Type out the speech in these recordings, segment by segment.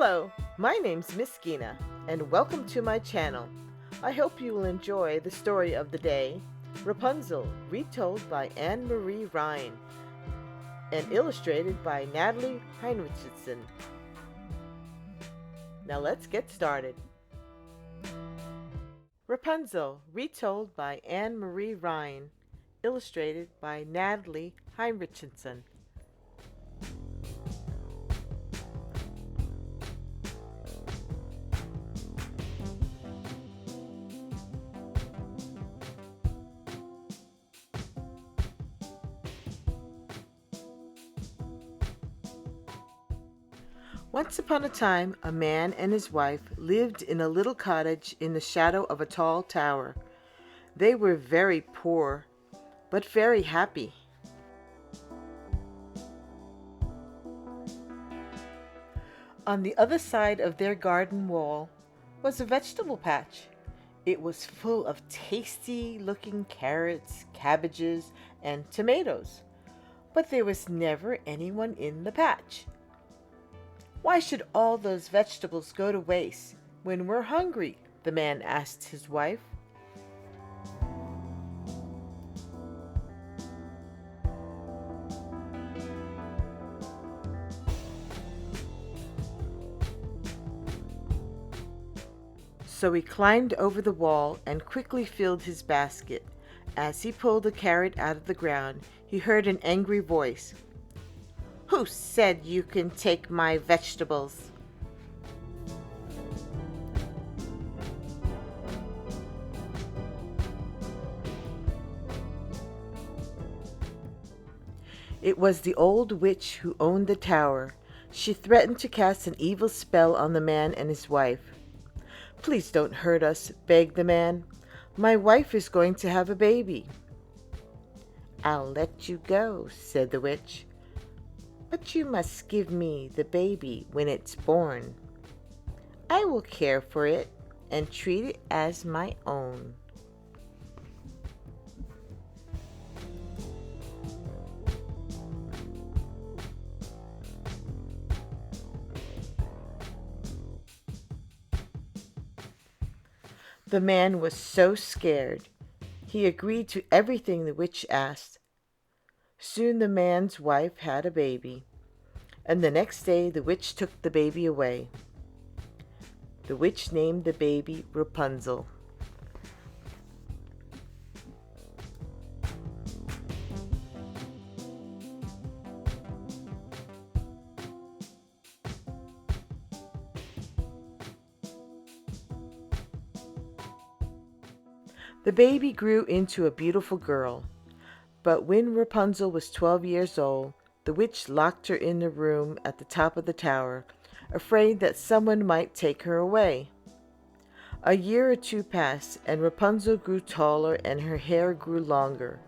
Hello, my name's Miss Gina, and welcome to my channel. I hope you will enjoy the story of the day, Rapunzel, retold by Anne-Marie Ryan, and illustrated by Natalie Hinrichsen. Now let's get started. Rapunzel, retold by Anne-Marie Ryan, illustrated by Natalie Hinrichsen. Once upon a time, a man and his wife lived in a little cottage in the shadow of a tall tower. They were very poor, but very happy. On the other side of their garden wall was a vegetable patch. It was full of tasty-looking carrots, cabbages, and tomatoes, but there was never anyone in the patch. "Why should all those vegetables go to waste when we're hungry?" the man asked his wife. So he climbed over the wall and quickly filled his basket. As he pulled a carrot out of the ground, he heard an angry voice. "Who said you can take my vegetables?" It was the old witch who owned the tower. She threatened to cast an evil spell on the man and his wife. "Please don't hurt us," begged the man. "My wife is going to have a baby." "I'll let you go," said the witch. "But you must give me the baby when it's born. I will care for it and treat it as my own." The man was so scared. He agreed to everything the witch asked. Soon the man's wife had a baby, and the next day the witch took the baby away. The witch named the baby Rapunzel. The baby grew into a beautiful girl. But when Rapunzel was 12 years old, the witch locked her in a room at the top of the tower, afraid that someone might take her away. A year or two passed, and Rapunzel grew taller and her hair grew longer.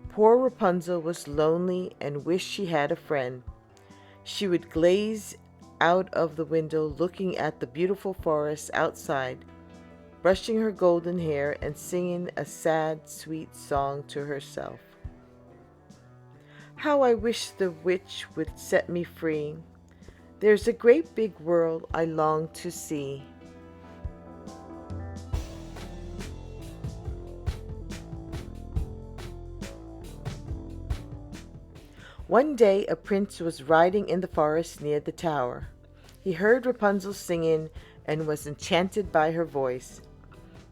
Poor Rapunzel was lonely and wished she had a friend. She would gaze out of the window looking at the beautiful forest outside, brushing her golden hair and singing a sad, sweet song to herself. "How I wish the witch would set me free. There's a great big world I long to see." One day a prince was riding in the forest near the tower. He heard Rapunzel singing and was enchanted by her voice.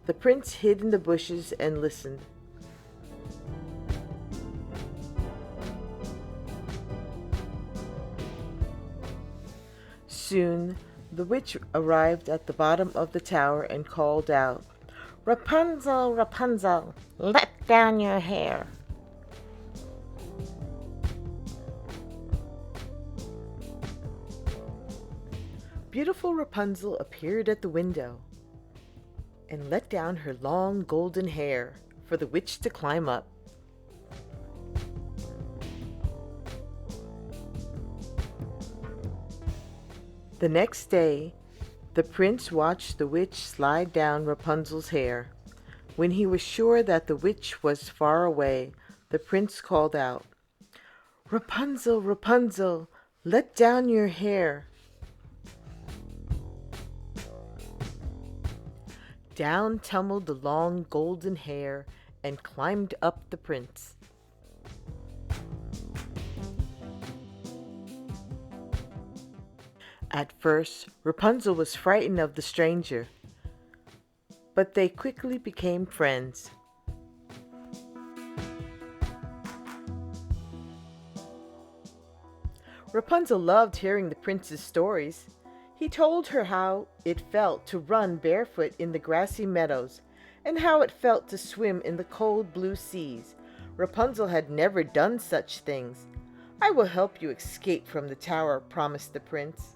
The prince hid in the bushes and listened. Soon the witch arrived at the bottom of the tower and called out, "Rapunzel, Rapunzel, let down your hair." Beautiful Rapunzel appeared at the window and let down her long golden hair for the witch to climb up. The next day, the prince watched the witch slide down Rapunzel's hair. When he was sure that the witch was far away, the prince called out, "Rapunzel, Rapunzel, let down your hair." Down tumbled the long golden hair and climbed up the prince. At first, Rapunzel was frightened of the stranger, but they quickly became friends. Rapunzel loved hearing the prince's stories. He told her how it felt to run barefoot in the grassy meadows, and how it felt to swim in the cold blue seas. Rapunzel had never done such things. "I will help you escape from the tower," promised the prince.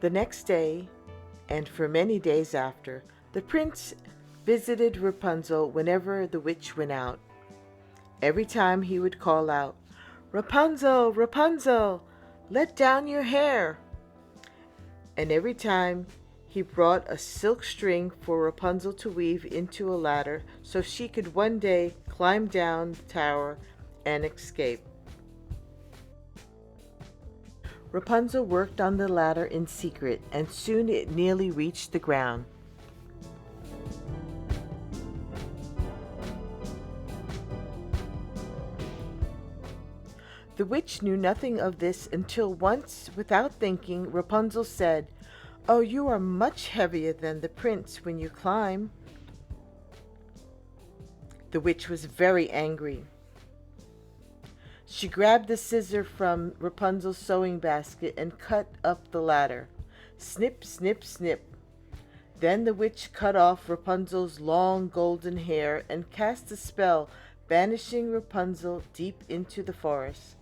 The next day, and for many days after, the prince visited Rapunzel whenever the witch went out. Every time he would call out, "Rapunzel, Rapunzel, let down your hair." And every time he brought a silk string for Rapunzel to weave into a ladder so she could one day climb down the tower and escape. Rapunzel worked on the ladder in secret, and soon it nearly reached the ground. The witch knew nothing of this until once, without thinking, Rapunzel said, "Oh, you are much heavier than the prince when you climb." The witch was very angry. She grabbed the scissor from Rapunzel's sewing basket and cut up the ladder. Snip, snip, snip. Then the witch cut off Rapunzel's long golden hair and cast a spell, banishing Rapunzel deep into the forest.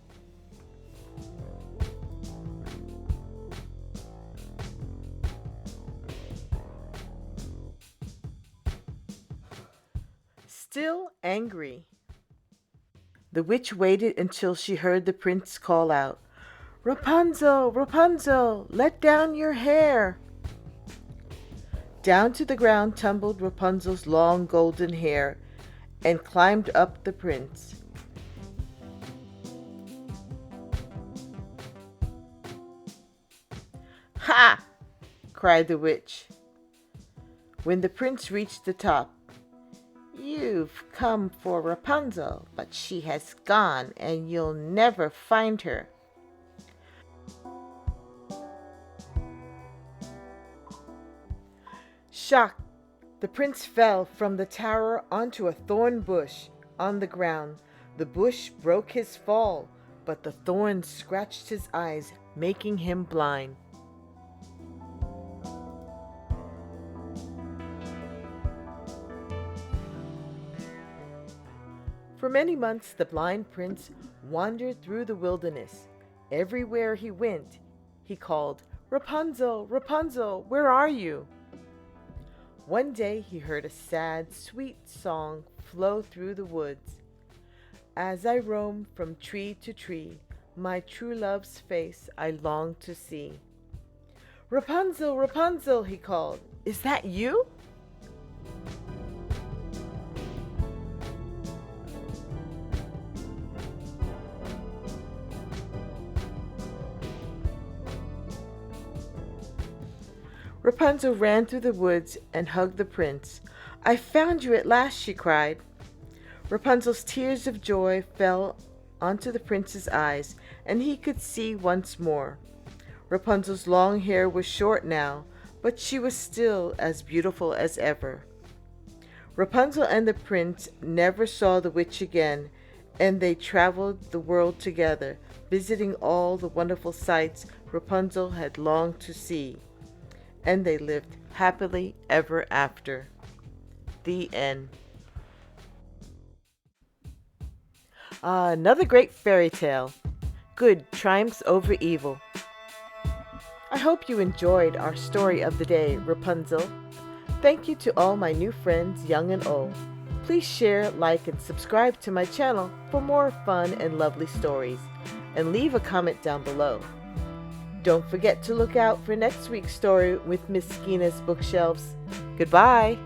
Still angry, the witch waited until she heard the prince call out, "Rapunzel, Rapunzel, let down your hair." Down to the ground tumbled Rapunzel's long golden hair and climbed up the prince. "Ha!" cried the witch. When the prince reached the top, "You've come for Rapunzel, but she has gone and you'll never find her." Shocked, the prince fell from the tower onto a thorn bush on the ground. The bush broke his fall, but the thorns scratched his eyes, making him blind. For many months the blind prince wandered through the wilderness. Everywhere he went, he called, "Rapunzel, Rapunzel, where are you?" One day he heard a sad, sweet song flow through the woods. "As I roam from tree to tree, my true love's face I long to see." "Rapunzel, Rapunzel," he called, "is that you?" Rapunzel ran through the woods and hugged the prince. "I found you at last," she cried. Rapunzel's tears of joy fell onto the prince's eyes, and he could see once more. Rapunzel's long hair was short now, but she was still as beautiful as ever. Rapunzel and the prince never saw the witch again, and they traveled the world together, visiting all the wonderful sights Rapunzel had longed to see. And they lived happily ever after. The end. Another great fairy tale. Good triumphs over evil. I hope you enjoyed our story of the day, Rapunzel. Thank you to all my new friends, young and old. Please share, like, and subscribe to my channel for more fun and lovely stories. And leave a comment down below. Don't forget to look out for next week's story with Miss Skeena's Bookshelves. Goodbye!